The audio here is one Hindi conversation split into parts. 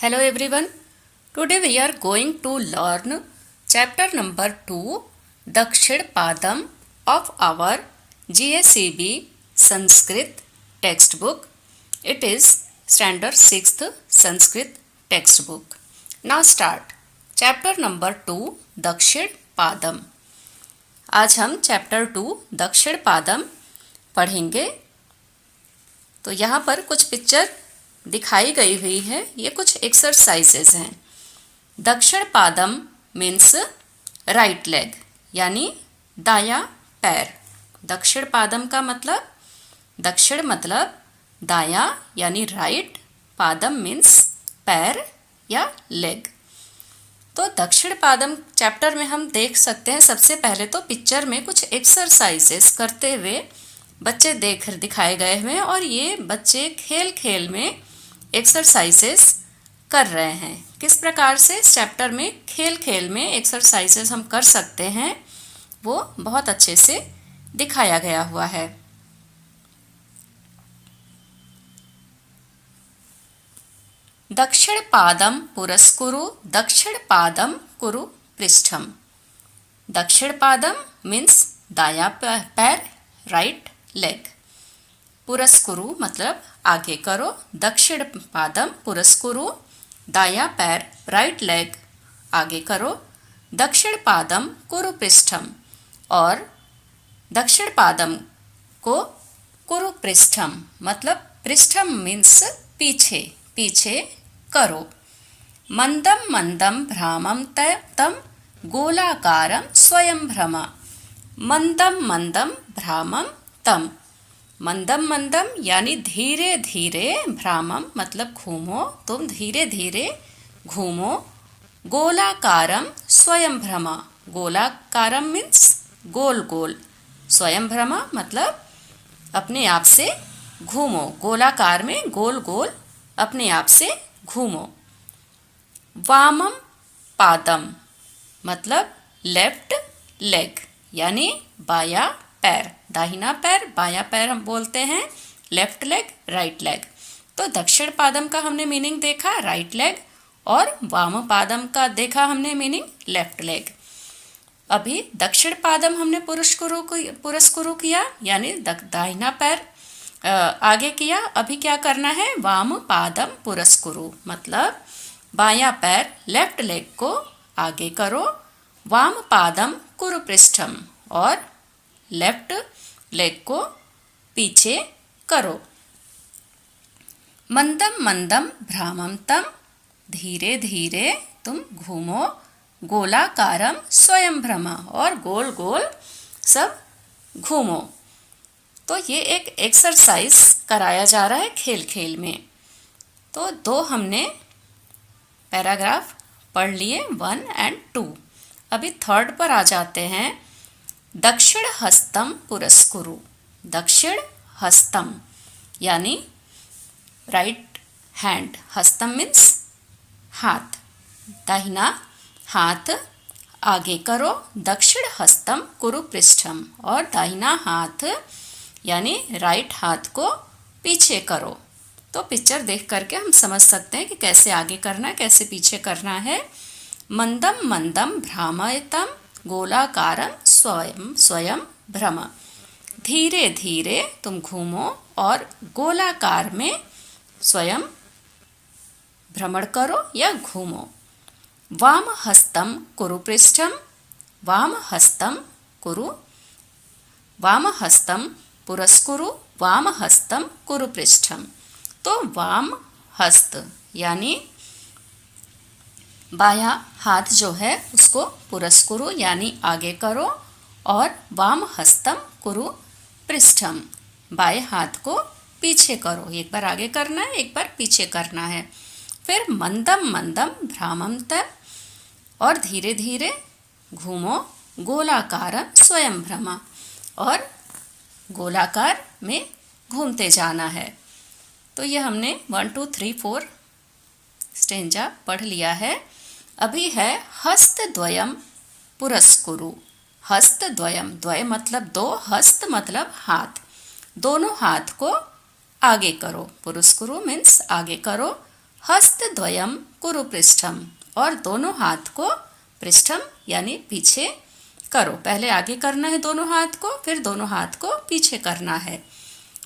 Hello everyone. Today we are going to learn chapter number 2 Dakshid Padam of our GSEB Sanskrit textbook. It is standard 6th Sanskrit textbook. Now start. Chapter number 2 Dakshid Padam. आज हम चैप्टर 2 दक्षिण पादम पढ़ेंगे। तो यहाँ पर कुछ पिक्चर दिखाई गई हुई है, ये कुछ एक्सरसाइजेस हैं। दक्षिण पादम मीन्स राइट लेग यानी दाया पैर। दक्षिण पादम का मतलब, दक्षिण मतलब दाया यानी राइट, पादम मीन्स पैर या लेग। तो दक्षिण पादम चैप्टर में हम देख सकते हैं, सबसे पहले तो पिक्चर में कुछ एक्सरसाइजेस करते हुए बच्चे दिखाए गए हुए हैं और ये बच्चे खेल खेल में एक्सरसाइजेस कर रहे हैं। किस प्रकार से इस चैप्टर में खेल खेल में एक्सरसाइजेस हम कर सकते हैं वो बहुत अच्छे से दिखाया गया हुआ है। दक्षिण पादम पुरस्कुरु, दक्षिण पादम कुरु पृष्ठम। दक्षिण पादम मीन्स दाया पैर, राइट लेग। पुरस्कुरु मतलब आगे करो, दक्षिण पादम पुरस्कुरु दाया पैर, राइट लेग आगे करो। दक्षिण पादम कुरु पृष्ठम और दक्षिण पादम को कुरु पृष्ठम मतलब पृष्ठम मीन्स पीछे, पीछे करो। मंदम मंदम भ्रामम तम गोलाकारम स्वयं भ्रम। मंदम मंदम भ्रामम तम, मंदम मंदम यानी धीरे धीरे, भ्रामम मतलब घूमो, तुम धीरे धीरे घूमो। गोलाकारम स्वयं भ्रम, गोलाकारम मीन्स गोल गोल, स्वयं भ्रम मतलब अपने आप से घूमो, गोलाकार में गोल गोल अपने आप से घूमो। वामम पादम मतलब लेफ्ट लेग यानी बाया पैर, दाहिना पैर बाया पैर हम बोलते हैं, लेफ्ट लेग राइट लेग। तो दक्षिण पादम का हमने मीनिंग देखा राइट लेग और वाम पादम का देखा हमने मीनिंग लेफ्ट लेग। अभी दक्षिण पादम हमने पुरस्कुरु किया यानी दाहिना पैर आगे किया। अभी क्या करना है, वाम पादम पुरस्कुरु मतलब बाया पैर लेफ्ट लेग को आगे करो। वाम पादम कुरु पृष्ठम और लेफ्ट लेग को पीछे करो। मंदम मंदम भ्रामम तम, धीरे धीरे तुम घूमो। गोलाकारम स्वयं भ्रम और गोल गोल सब घूमो। तो ये एक एक्सरसाइज कराया जा रहा है खेल खेल में। तो दो हमने पैराग्राफ पढ़ लिए 1 और 2। अभी थर्ड पर आ जाते हैं। दक्षिण हस्तम पुरस्कुरु, दक्षिण हस्तम यानी राइट हैंड, हस्तम मीन्स हाथ, दाहिना हाथ आगे करो। दक्षिण हस्तम कुरु पृष्ठम और दाहिना हाथ यानी राइट हाथ को पीछे करो। तो पिक्चर देख करके हम समझ सकते हैं कि कैसे आगे करना है, कैसे पीछे करना है। मंदम मंदम भ्रामयतम गोलाकारम स्वयं स्वयं भ्रम, धीरे धीरे तुम घूमो और गोलाकार में स्वयं भ्रमण करो या घूमो। वाम हस्तम कुरु पृष्ठम, वाम हस्तम कुरु, वाम हस्तम पुरस्कुरु, वाम हस्तम कुरु पृष्ठम। तो वाम हस्त यानी बाया हाथ जो है उसको पुरस्कुरु यानी आगे करो और वाम हस्तम कुरु पृष्ठम बाएं हाथ को पीछे करो। एक बार आगे करना है, एक बार पीछे करना है। फिर मंदम मंदम भ्रामम तम और धीरे धीरे घूमो। गोलाकारम स्वयं भ्रम और गोलाकार में घूमते जाना है। तो ये हमने 1 2 3 4 स्टेंजा पढ़ लिया है। अभी है हस्त द्वयम पुरस्कुरु। हस्त द्वयम, द्वय मतलब दो, हस्त मतलब हाथ, दोनों हाथ को आगे करो। पुरस्कुरु मीन्स आगे करो। हस्तद्वयम कुरु पृष्ठम, और दोनों हाथ को पृष्ठम यानी पीछे करो। पहले आगे करना है दोनों हाथ को, फिर दोनों हाथ को पीछे करना है।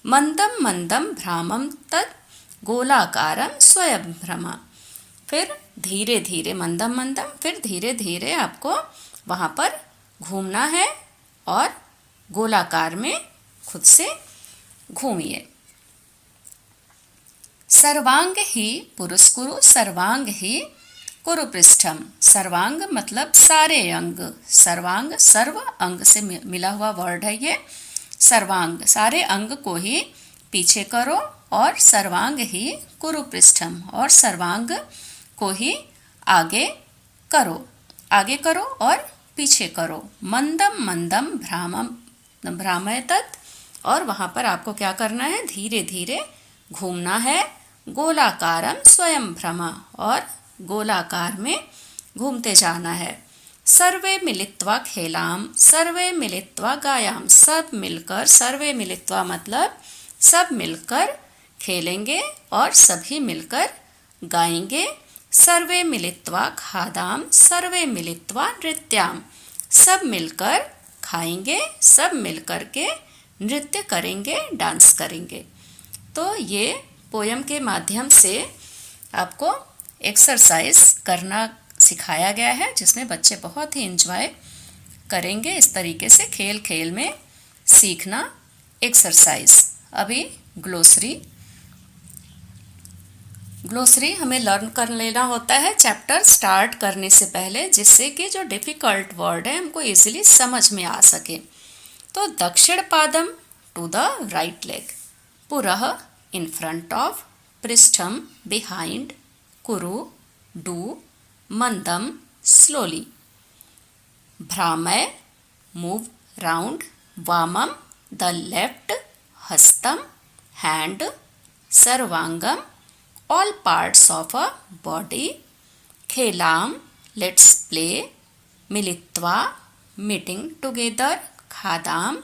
मंदम मंदम भ्रामम तत् गोलाकारम स्वयं भ्रमा, फिर धीरे धीरे मंदम मंदम, फिर धीरे धीरे आपको वहाँ पर घूमना है और गोलाकार में खुद से घूमिए। सर्वांग ही पुरस्कुरु सर्वांग ही कुरु पृष्ठम, सर्वांग मतलब सारे अंग, सर्वांग सर्व अंग से मिला हुआ वर्ड है ये। सर्वांग सारे अंग को ही पीछे करो, और सर्वांग ही कुरु पृष्ठम, और सर्वांग को ही आगे करो, आगे करो और पीछे करो। मंदम मंदम भ्रामम भ्रामयतत्, और वहाँ पर आपको क्या करना है, धीरे धीरे घूमना है। गोलाकारम स्वयं भ्रमा, और गोलाकार में घूमते जाना है। सर्वे मिलित्वा खेलाम सर्वे मिलित्वा गायाम, सब मिलकर, सर्वे मिलित्वा मतलब सब मिलकर खेलेंगे और सभी मिलकर गाएंगे। सर्वे मिलित्वा खादाम सर्वे मिलित्वा नृत्याम, सब मिलकर खाएंगे, सब मिलकर के नृत्य करेंगे, डांस करेंगे। तो ये पोयम के माध्यम से आपको एक्सरसाइज करना सिखाया गया है, जिसमें बच्चे बहुत ही एंजॉय करेंगे। इस तरीके से खेल खेल में सीखना एक्सरसाइज। अभी ग्लोसरी हमें लर्न कर लेना होता है चैप्टर स्टार्ट करने से पहले, जिससे कि जो डिफ़िकल्ट वर्ड है हमको इजीली समझ में आ सके। तो दक्षिण पादम टू द राइट लेग, पुरः इन फ्रंट ऑफ, पृष्ठम बिहाइंड, कुरु डू, मंदम स्लोली, भ्रामय मूव राउंड, वामम द लेफ्ट, हस्तम हैंड, सर्वांगम all parts of a body, खेलाम let's play, मिलित्वा meeting together, खादाम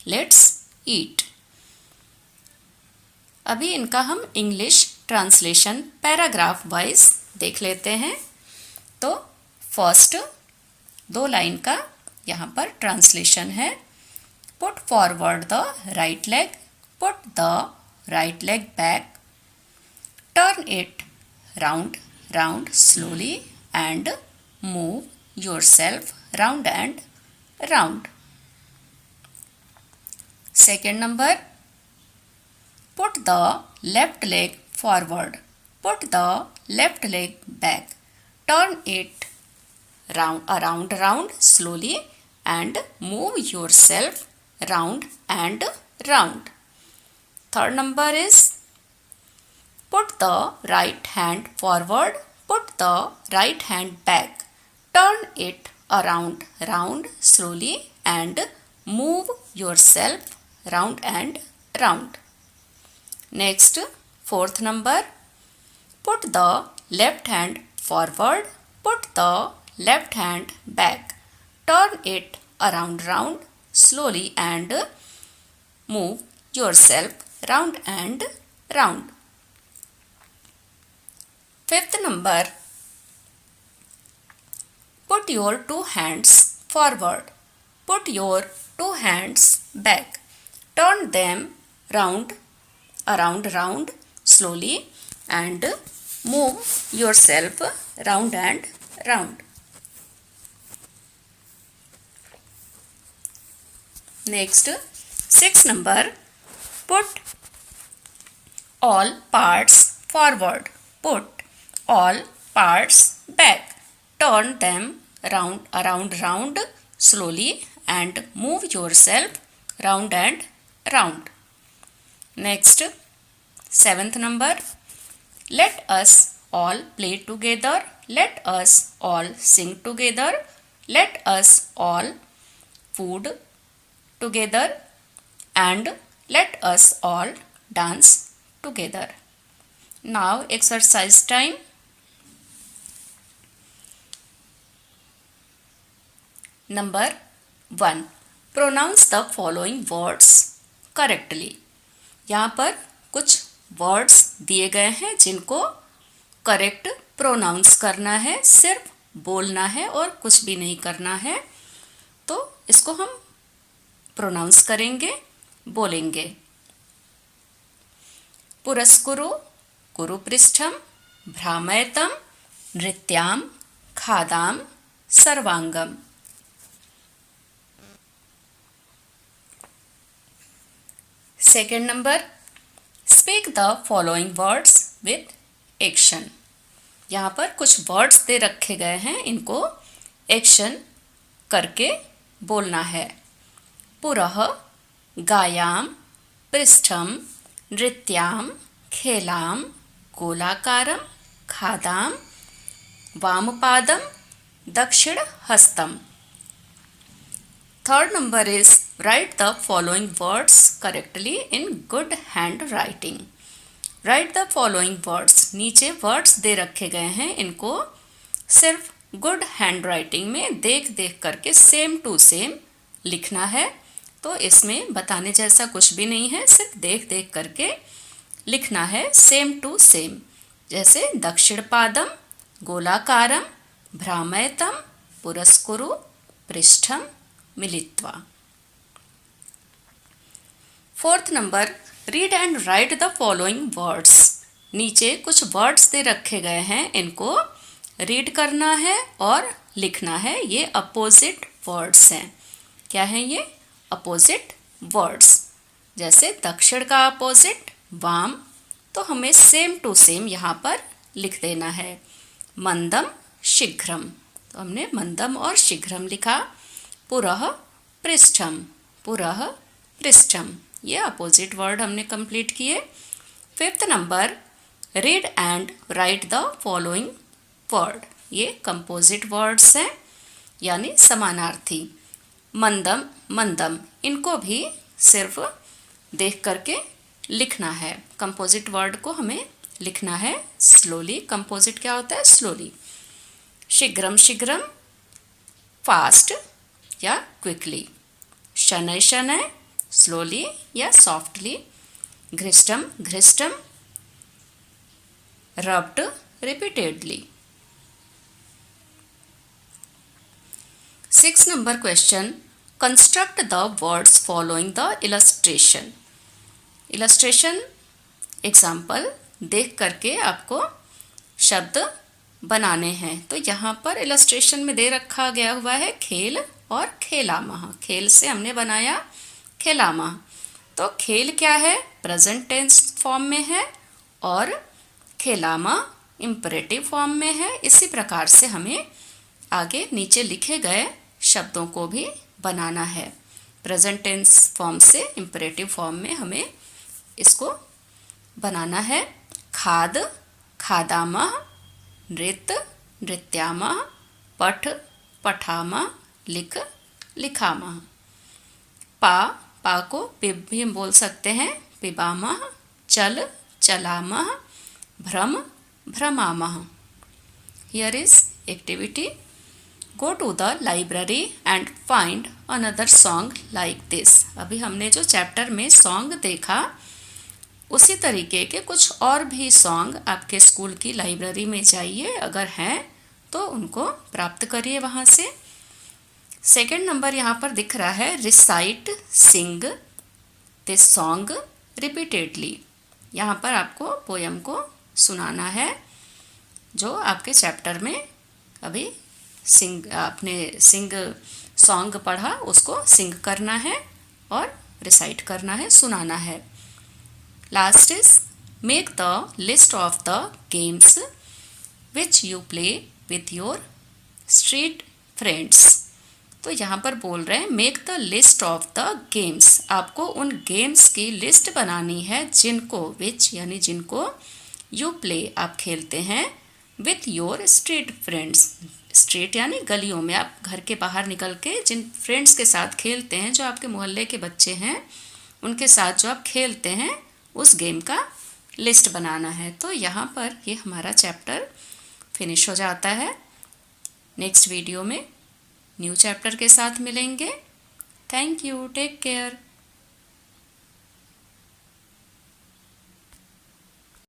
let's eat। अभी इनका हम इंग्लिश ट्रांसलेशन पैराग्राफ वाइज देख लेते हैं। तो फर्स्ट 2 लाइन का यहाँ पर ट्रांसलेशन है। Put forward the right leg, put the right leg back, turn it round round slowly and move yourself round and round. Second number, put the left leg forward, put the left leg back, turn it round slowly and move yourself round and round. Third number is, put the right hand forward, put the right hand back, turn it round slowly and move yourself round and round. Next, fourth number, put the left hand forward, put the left hand back, turn it round slowly and move yourself round and round. Fifth number, put your 2 hands forward, put your 2 hands back, turn them round slowly and move yourself round and round. Next, 6th number, put all parts forward, put all parts back, turn them round slowly and move yourself round and round. Next, 7th number, let us all play together, let us all sing together, let us all food together and let us all dance together. Now exercise time. Number 1, pronounce the following words correctly. यहाँ पर कुछ वर्ड्स दिए गए हैं जिनको करेक्ट प्रोनाउंस करना है, सिर्फ बोलना है और कुछ भी नहीं करना है। तो इसको हम प्रोनाउंस करेंगे, बोलेंगे। पुरस्कुरु कुरुपृष्ठम भ्रामयतम नृत्याम खादाम सर्वांगम। Second number, speak the following words with action. यहाँ पर कुछ वर्ड्स दे रखे गए हैं, इनको एक्शन करके बोलना है। पुरः गायाम पृष्ठम नृत्याम खेलाम गोलाकारम खादाम वामपादम दक्षिण हस्तम। Third number is right the following words correctly in good handwriting. Write the following words, नीचे वर्ड्स दे रखे गए हैं, इनको सिर्फ गुड हैंड राइटिंग में देख देख करके सेम टू सेम लिखना है। तो इसमें बताने जैसा कुछ भी नहीं है, सिर्फ देख देख करके लिखना है सेम टू सेम। जैसे दक्षिण पादम गोलाकारम भ्रामयतम पुरस्कुरु पृष्ठम मिलित्वा। Fourth number, read and right the following words. नीचे कुछ वर्ड्स दे रखे गए हैं, इनको रीड करना है और लिखना है। ये अपोजिट वर्ड्स हैं। क्या है ये? Opposite words. जैसे दक्षिण का अपोजिट वाम, तो हमें सेम टू सेम यहाँ पर लिख देना है। मंदम शीघ्रम, तो हमने मंदम और शीघ्रम लिखा। पुरः पृष्ठम, पुरः पृष्ठम, ये अपोजिट वर्ड हमने कंप्लीट किए। Fifth number, read and right the following word. ये कंपोजिट वर्ड्स हैं, यानी समानार्थी। मंदम मंदम, इनको भी सिर्फ देख करके लिखना है। कंपोजिट वर्ड को हमें लिखना है स्लोली। कंपोजिट क्या होता है? स्लोली। शीघ्रम शीघ्रम, फास्ट या क्विकली। शनैः शनैः, स्लोली या सॉफ्टली। घृष्टम घृष्टम, rubbed repeatedly. 6 number question, construct the words following the illustration. illustration example देख करके आपको शब्द बनाने हैं। तो यहाँ पर illustration में दे रखा गया हुआ है खेल और खेलामह। खेल से हमने बनाया खेलामह। तो खेल क्या है? प्रेजेंट टेंस फॉर्म में है और खेलामह इम्परेटिव फॉर्म में है। इसी प्रकार से हमें आगे नीचे लिखे गए शब्दों को भी बनाना है। प्रेजेंट टेंस फॉर्म से इम्परेटिव फॉर्म में हमें इसको बनाना है। खाद खादामः, नृत्य नृत्यामः, पठ पठामः, लिख लिखामः। पा को पिब भी हम बोल सकते हैं, पिबामः। चल चलामः, भ्रम भ्रमामः। Here is activity. Go to the library and find another song like this. अभी हमने जो चैप्टर में सॉन्ग देखा, उसी तरीके के कुछ और भी सॉन्ग आपके स्कूल की लाइब्रेरी में जाइए, अगर हैं तो उनको प्राप्त करिए वहाँ से। सेकेंड नंबर यहाँ पर दिख रहा है, recite Singh this song repeatedly. यहाँ पर आपको पोयम को सुनाना है जो आपके चैप्टर में अभी आपने सिंग सॉन्ग पढ़ा, उसको सिंग करना है और रिसाइट करना है, सुनाना है। Last is make the list of the games which you play with your street friends. तो यहाँ पर बोल रहे हैं make the list of the games. आपको उन गेम्स की लिस्ट बनानी है जिनको, विच यानी जिनको, यू प्ले आप खेलते हैं, with your street friends. Street यानी गलियों में, आप घर के बाहर निकल के जिन फ्रेंड्स के साथ खेलते हैं, जो आपके मोहल्ले के बच्चे हैं, उनके साथ जो आप खेलते हैं, उस गेम का लिस्ट बनाना है। तो यहाँ पर ये हमारा चैप्टर फिनिश हो जाता है। नेक्स्ट वीडियो में न्यू चैप्टर के साथ मिलेंगे। Thank you, take care.